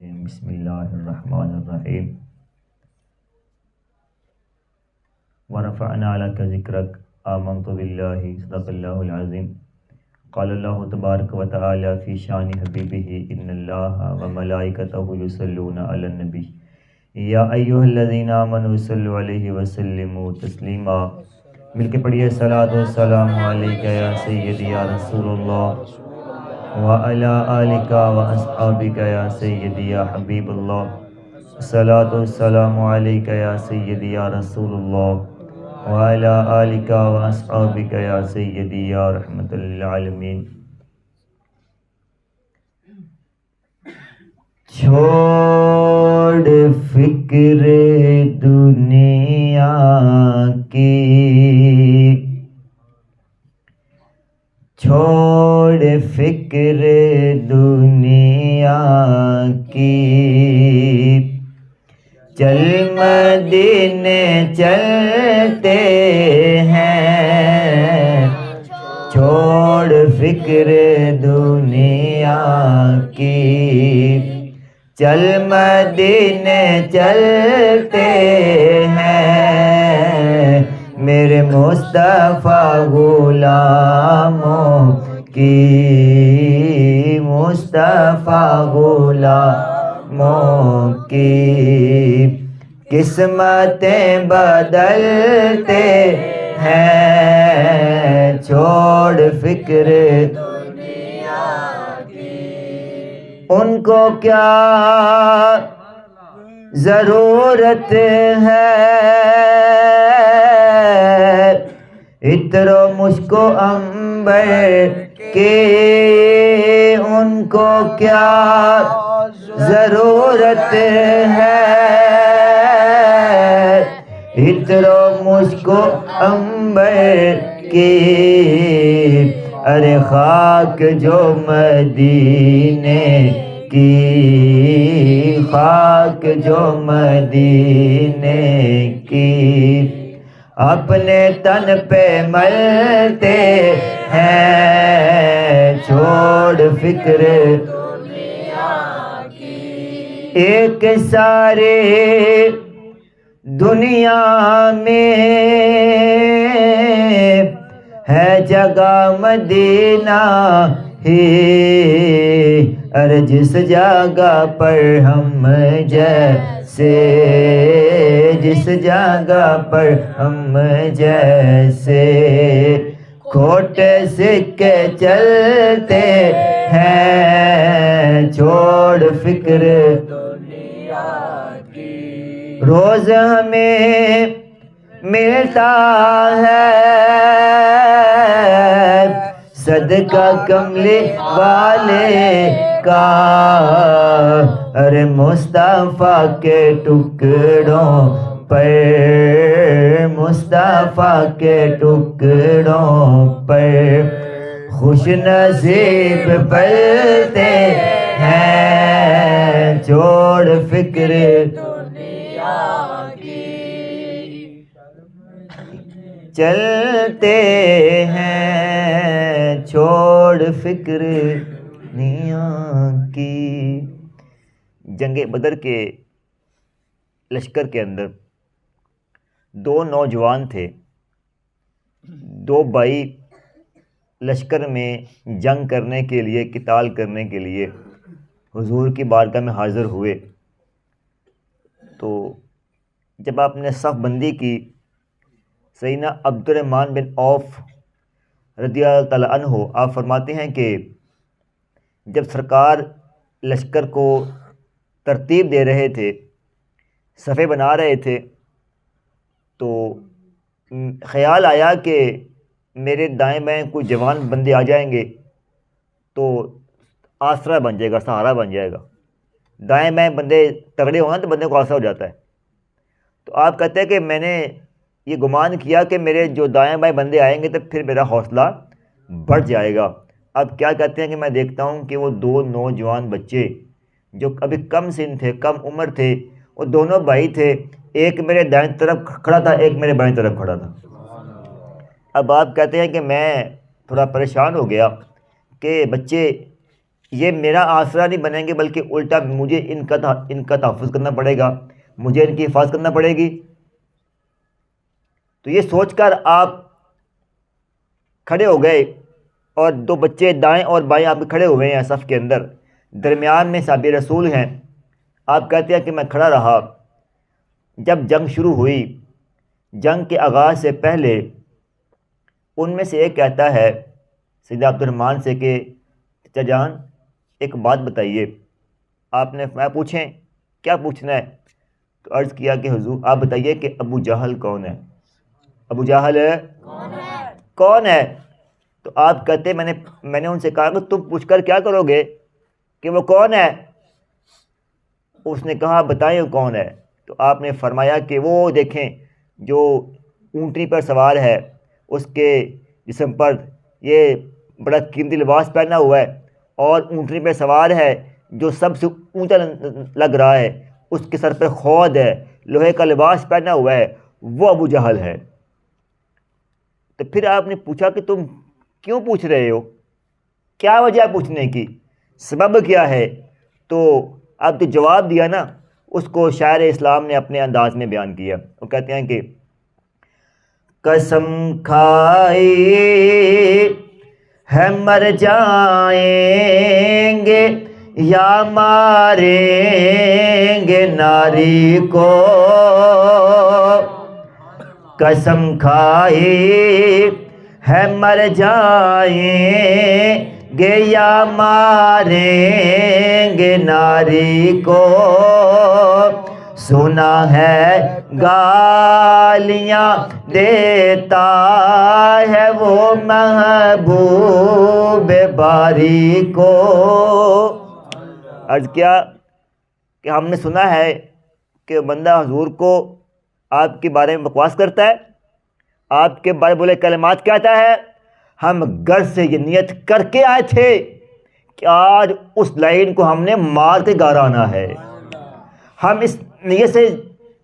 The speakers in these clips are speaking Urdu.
بسم اللہ الرحمن الرحیم ورفعنا لك ذکرک آمنت باللہ صدق اللہ العظیم قال اللہ تبارک و تعالی فی شان حبیبہ ان اللہ وملائکتہ یصلون علی النبی یا ایھا الذین آمنوا صلوا علیہ وسلموا تسلیما۔ مل کے پڑھیے صلاۃ والسلام علیک یا سیدی یا رسول اللہ وعلی آلک واصحابک یا سیدی یا حبیب اللہ، صلاۃ والسلام علیک یا سیدی یا رسول اللہ وعلی آلک واصحابک یا سیدی یا رحمت للعالمین۔ چھوڑ فکر دنیا کی، چھوڑ فکر دنیا کی، چل مدینے چلتے ہیں، چھوڑ فکر دنیا کی، چل مدینے چلتے ہیں، میرے مصطفیٰ غلاموں کی، مصطفیٰ غلاموں کی قسمتیں بدلتے ہیں، چھوڑ فکر ان کو کیا ضرورت ہے، عطر و مشک و عنبر کی ان کو کیا ضرورت ہے، عطر و مشک و عنبر کی، ارے خاک جو مدینے کی، خاک جو مدینے کی، اپنے تن پہ ملتے ہیں، چھوڑ فکر ایک سارے دنیا میں ہے جگہ مدینہ ہی، ارے جس جگہ پر ہم جیسے، جس جگہ پر ہم جیسے کھوٹے سکے چلتے ہیں، چھوڑ فکر روز ہمیں ملتا ہے صدقہ کملی والے کا، ارے مصطفیٰ کے ٹکڑوں پر، مصطفیٰ کے ٹکڑوں پر خوش نصیب پلتے ہیں، چھوڑ فکر چلتے ہیں، چھوڑ فکر دنیا کی۔ جنگ بدر کے لشکر کے اندر دو نوجوان تھے، دو بھائی لشکر میں جنگ کرنے کے لیے، قتال کرنے کے لیے حضور کی بارگاہ میں حاضر ہوئے، تو جب آپ نے صف بندی کی، سیدنا عبد الرحمن بن عوف رضی اللہ تعالیٰ عنہ آپ فرماتے ہیں کہ جب سرکار لشکر کو ترتیب دے رہے تھے، صفیں بنا رہے تھے، تو خیال آیا کہ میرے دائیں بائیں کوئی جوان بندے آ جائیں گے تو آسرا بن جائے گا، سہارا بن جائے گا، دائیں بائیں بندے تگڑے ہونا تو بندے کو آسرا ہو جاتا ہے۔ تو آپ کہتے ہیں کہ میں نے یہ گمان کیا کہ میرے جو دائیں بائیں بندے آئیں گے تو پھر میرا حوصلہ بڑھ جائے گا۔ اب کیا کہتے ہیں کہ میں دیکھتا ہوں کہ وہ دو نوجوان بچے جو ابھی کم سن تھے، کم عمر تھے، وہ دونوں بھائی تھے، ایک میرے دائیں طرف کھڑا تھا، ایک میرے بائیں طرف کھڑا تھا۔ اب آپ کہتے ہیں کہ میں تھوڑا پریشان ہو گیا کہ بچے یہ میرا آسرا نہیں بنیں گے، بلکہ الٹا مجھے ان کا تحفظ کرنا پڑے گا، مجھے ان کی حفاظت کرنا پڑے گی۔ تو یہ سوچ کر آپ کھڑے ہو گئے، اور دو بچے دائیں اور بائیں آپ کے کھڑے ہوئے ہیں صف کے اندر، درمیان میں صحابی رسول ہیں۔ آپ کہتے ہیں کہ میں کھڑا رہا۔ جب جنگ شروع ہوئی، جنگ کے آغاز سے پہلے ان میں سے ایک کہتا ہے سیدنا عبد الرحمن سے کہ چچا جان ایک بات بتائیے۔ آپ نے فرمایا پوچھیں، کیا پوچھنا ہے؟ تو عرض کیا کہ حضور آپ بتائیے کہ ابو جہل کون ہے؟ ابو جہل کون ہے؟ تو آپ کہتے میں نے ان سے کہا کہ تم پوچھ کر کیا کرو گے کہ وہ کون ہے؟ اس نے کہا بتائیں وہ کون ہے؟ تو آپ نے فرمایا کہ وہ دیکھیں جو اونٹنی پر سوار ہے، اس کے جسم پر یہ بڑا قیمتی لباس پہنا ہوا ہے، اور اونٹنی پہ سوار ہے جو سب سے اونچا لگ رہا ہے، اس کے سر پہ خود ہے، لوہے کا لباس پہنا ہوا ہے، وہ ابو جہل ہے۔ تو پھر آپ نے پوچھا کہ تم کیوں پوچھ رہے ہو؟ کیا وجہ ہے پوچھنے کی؟ سبب کیا ہے؟ تو آپ تو جواب دیا نا، اس کو شاعر اسلام نے اپنے انداز میں بیان کیا۔ وہ کہتے ہیں کہ قسم کھائی ہے مر جائیں گے یا ماریں گے ناری کو، قسم کھائی ہے مر جائیں گے یا ماریں گے ناری کو، سنا ہے گالیاں دیتا ہے وہ محبوب باری کو۔ عرض کیا کہ ہم نے سنا ہے کہ بندہ حضور کو آپ کے بارے میں بکواس کرتا ہے، آپ کے بارے بولے کلمات کہتا ہے۔ ہم گھر سے یہ نیت کر کے آئے تھے کہ آج اس لائن کو ہم نے مار کے گارانا ہے، ہم اس نیت سے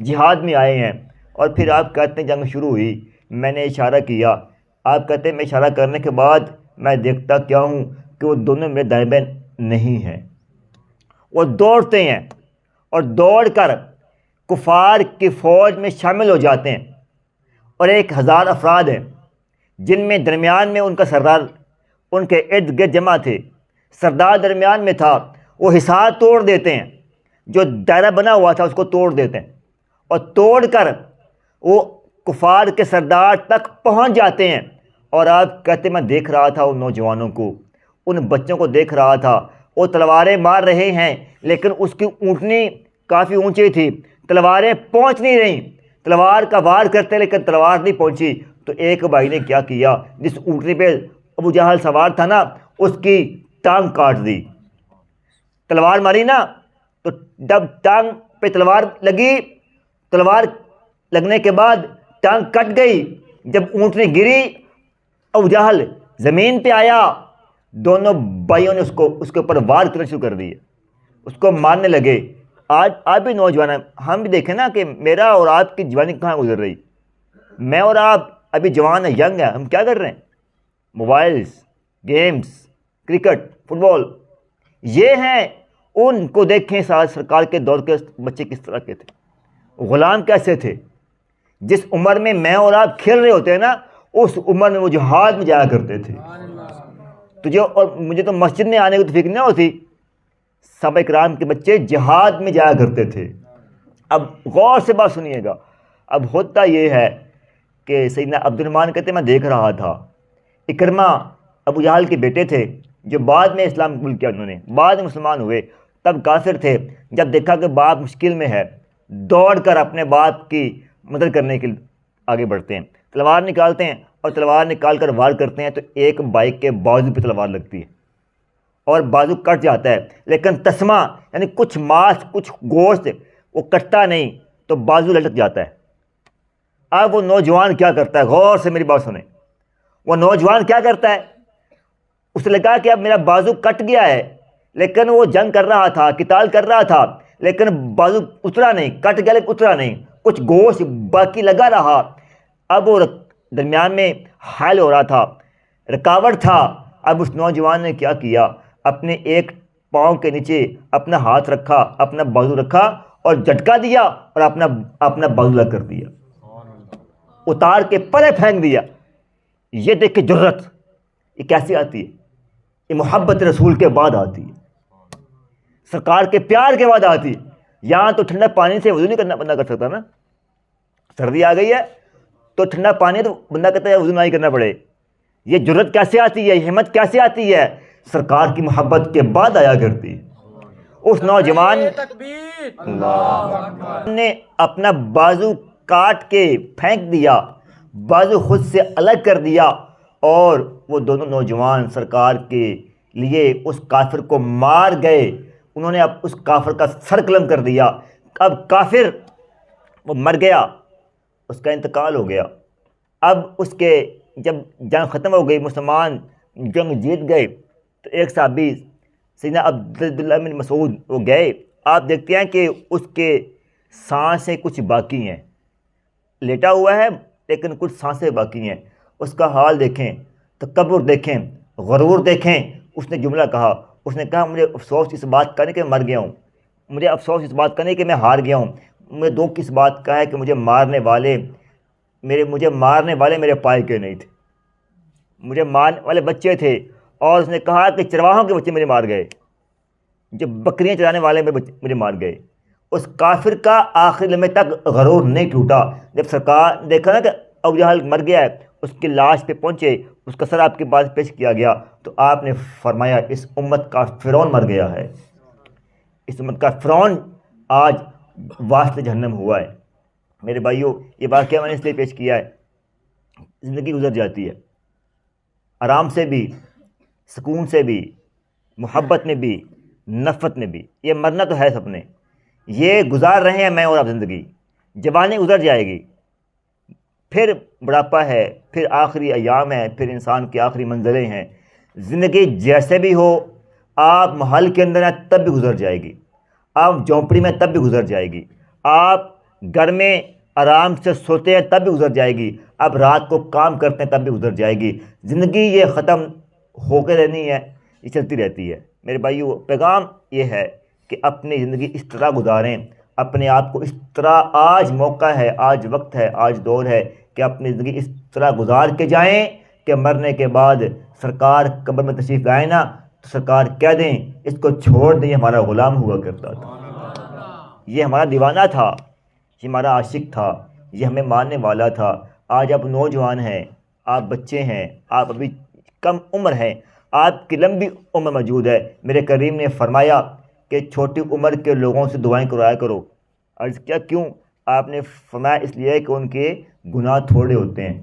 جہاد میں آئے ہیں۔ اور پھر آپ کہتے ہیں جنگ شروع ہوئی، میں نے اشارہ کیا۔ آپ کہتے ہیں میں اشارہ کرنے کے بعد میں دیکھتا کیا ہوں کہ وہ دونوں میرے دائیں بائیں نہیں ہیں۔ وہ دوڑتے ہیں اور دوڑ کر کفار کی فوج میں شامل ہو جاتے ہیں، اور 1000 افراد ہیں جن میں درمیان میں ان کا سردار ان کے ارد گرد جمع تھے۔ سردار درمیان میں تھا، وہ حصار توڑ دیتے ہیں، جو دائرہ بنا ہوا تھا اس کو توڑ دیتے ہیں، اور توڑ کر وہ کفار کے سردار تک پہنچ جاتے ہیں۔ اور آپ کہتے میں دیکھ رہا تھا ان نوجوانوں کو، ان بچوں کو دیکھ رہا تھا، وہ تلواریں مار رہے ہیں، لیکن اس کی اونٹنی کافی اونچی تھی، تلواریں پہنچ نہیں رہیں، تلوار کا وار کرتے لیکن تلوار نہیں پہنچی۔ تو ایک بھائی نے کیا کیا، جس اونٹنی پہ ابو جہل سوار تھا نا، اس کی ٹانگ کاٹ دی۔ تلوار ماری نا، تو جب ٹانگ پہ تلوار لگی، تلوار لگنے کے بعد ٹانگ کٹ گئی۔ جب اونٹنی گری، ابو جہل زمین پہ آیا، دونوں بھائیوں نے اس کے اوپر وار کرنا شروع کر دیے، اس کو مارنے لگے۔ آج آپ بھی نوجوان ہیں، ہم بھی دیکھیں نا کہ میرا اور آپ کی جوانی کہاں گزر رہی۔ میں اور آپ ابھی جوان ہیں، ینگ ہیں، ہم کیا کر رہے ہیں؟ موبائلز، گیمز، کرکٹ، فٹ بال۔ یہ ہیں، ان کو دیکھیں سرکار کے دور کے بچے کس طرح کے تھے، غلام کیسے تھے۔ جس عمر میں میں اور آپ کھیل رہے ہوتے ہیں نا، اس عمر میں وہ جہاد میں جایا کرتے تھے۔ اور مجھے تو مسجد میں آنے کی تو فکر نہ ہوتی، صحابہ کرام کے بچے جہاد میں جایا کرتے تھے۔ اب غور سے بات سنیے گا۔ اب ہوتا یہ ہے کہ سیدنا عبد الرحمن کہتے میں دیکھ رہا تھا، اکرمہ ابو جہل کے بیٹے تھے، جو بعد میں اسلام قبول کیا، انہوں نے بعد میں مسلمان ہوئے، تب کافر تھے۔ جب دیکھا کہ باپ مشکل میں ہے، دوڑ کر اپنے باپ کی مدد کرنے کے لیے آگے بڑھتے ہیں، تلوار نکالتے ہیں، اور تلوار نکال کر وار کرتے ہیں، تو ایک بھائی کے بازو پہ تلوار لگتی ہے اور بازو کٹ جاتا ہے، لیکن تسمہ یعنی کچھ ماس، کچھ گوشت وہ کٹتا نہیں، تو بازو لٹک جاتا ہے۔ اب وہ نوجوان کیا کرتا ہے؟ غور سے میری بات سنیں۔ وہ نوجوان کیا کرتا ہے؟ اسے لگا کہ اب میرا بازو کٹ گیا ہے، لیکن وہ جنگ کر رہا تھا، قتال کر رہا تھا، لیکن بازو اترا نہیں، کٹ گیا لیکن اترا نہیں، کچھ گوشت باقی لگا رہا۔ اب وہ درمیان میں حائل ہو رہا تھا، رکاوٹ تھا۔ اب اس نوجوان نے کیا کیا؟ اپنے ایک پاؤں کے نیچے اپنا ہاتھ رکھا، اپنا بازو رکھا اور جھٹکا دیا اور اپنا بازو الگ کر دیا، اتار کے پرے پھینک دیا۔ یہ دیکھ کے جرت، یہ کیسی آتی ہے؟ یہ محبت رسول کے بعد آتی ہے، سرکار کے پیار کے بعد آتی ہے۔ یہاں تو ٹھنڈا پانی سے وضو نہیں کرنا بندہ کر سکتا نا، سردی آ گئی ہے تو ٹھنڈا پانی تو بندہ کہتا ہے وضو نہ ہی کرنا پڑے۔ یہ جرت کیسے آتی ہے، یہ ہمت کیسے آتی ہے؟ سرکار کی محبت کے بعد آیا کرتی۔ اس نوجوان نے اپنا بازو کاٹ کے پھینک دیا، بازو خود سے الگ کر دیا، اور وہ دونوں نوجوان سرکار کے لیے اس کافر کو مار گئے۔ انہوں نے اب اس کافر کا سر قلم کر دیا۔ اب کافر وہ مر گیا، اس کا انتقال ہو گیا۔ اب اس کے جب جنگ ختم ہو گئی، مسلمان جنگ جیت گئے، تو ایک صحابی سیدنا عبداللہ بن مسعود وہ گئے، آپ دیکھتے ہیں کہ اس کے سانسیں کچھ باقی ہیں، لیٹا ہوا ہے لیکن کچھ سانسیں باقی ہیں۔ اس کا حال دیکھیں، تکبر دیکھیں، غرور دیکھیں۔ اس نے جملہ کہا، اس نے کہا مجھے افسوس اس بات کا نہیں کہ میں مر گیا ہوں، مجھے افسوس اس بات کا نہیں کہ میں ہار گیا ہوں، مجھے دکھ اس بات کا ہے کہ مجھے مارنے والے میرے پائے کے نہیں تھے، مجھے مارنے والے بچے تھے۔ اور اس نے کہا کہ چرواہوں کے بچے مجھے مار گئے، جو بکریاں چرانے والے مجھے مار گئے۔ اس کافر کا آخری لمحے تک غرور نہیں ٹوٹا۔ جب سرکار دیکھا نا کہ ابو جہل مر گیا ہے، اس کی لاش پہ پہنچے، اس کا سر آپ کے پاس پیش کیا گیا، تو آپ نے فرمایا اس امت کا فرعون مر گیا ہے، اس امت کا فرعون آج واسطے جہنم ہوا ہے۔ میرے بھائیوں، یہ واقعہ میں نے اس لیے پیش کیا ہے، زندگی گزر جاتی ہے، آرام سے بھی، سکون سے بھی، محبت میں بھی، نفرت میں بھی، یہ مرنا تو ہے سب نے، یہ گزار رہے ہیں میں اور آپ زندگی، جوانی گزر جائے گی، پھر بڑھاپا ہے، پھر آخری ایام ہے، پھر انسان کی آخری منزلیں ہیں۔ زندگی جیسے بھی ہو، آپ محل کے اندر ہیں تب بھی گزر جائے گی، آپ جھونپڑی میں تب بھی گزر جائے گی، آپ گھر میں آرام سے سوتے ہیں تب بھی گزر جائے گی، آپ رات کو کام کرتے ہیں تب بھی گزر جائے گی۔ زندگی یہ ختم ہو کے رہنی ہے، یہ چلتی رہتی ہے۔ میرے بھائیو، پیغام یہ ہے کہ اپنی زندگی اس طرح گزاریں، اپنے آپ کو اس طرح، آج موقع ہے، آج وقت ہے، آج دور ہے کہ اپنی زندگی اس طرح گزار کے جائیں کہ مرنے کے بعد سرکار قبر میں تشریف لائیں نا تو سرکار کہہ دیں اس کو چھوڑ دیں، یہ ہمارا غلام ہوا کرتا تھا، یہ ہمارا دیوانہ تھا، یہ ہمارا عاشق تھا، یہ ہمیں ماننے والا تھا۔ آج آپ نوجوان ہیں، آپ بچے ہیں، آپ ابھی کم عمر ہیں، آپ کی لمبی عمر موجود ہے۔ میرے کریم نے فرمایا کہ چھوٹی عمر کے لوگوں سے دعائیں کرایا کرو۔ عرض کیا کیوں؟ آپ نے فرمایا اس لیے کہ ان کے گناہ تھوڑے ہوتے ہیں۔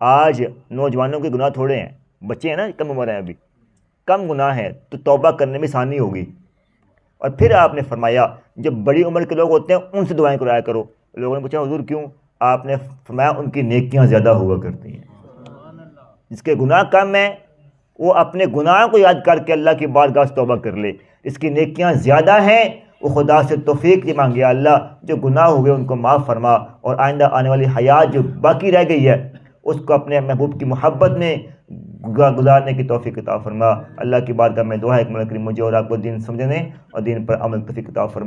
آج نوجوانوں کے گناہ تھوڑے ہیں، بچے ہیں نا، کم عمر ہیں، ابھی کم گناہ ہیں، تو توبہ کرنے میں آسانی ہوگی۔ اور پھر آپ نے فرمایا جو بڑی عمر کے لوگ ہوتے ہیں ان سے دعائیں کرایا کرو۔ لوگوں نے پوچھا حضور کیوں؟ آپ نے فرمایا ان کی نیکیاں زیادہ ہوا کرتی ہیں۔ جس کے گناہ کم ہیں وہ اپنے گناہوں کو یاد کر کے اللہ کی بارگاہ سے توبہ کر لے، اس کی نیکیاں زیادہ ہیں وہ خدا سے توفیق یہ مانگے، اللہ جو گناہ ہوئے ان کو معاف فرما، اور آئندہ آنے والی حیات جو باقی رہ گئی ہے اس کو اپنے محبوب کی محبت میں گزارنے کی توفیق عطا فرما۔ اللہ کی بارگاہ میں دعا ہے کہ مولا کریم مجھے اور آپ کو دین سمجھنے اور دین پر عمل توفیق عطا فرما۔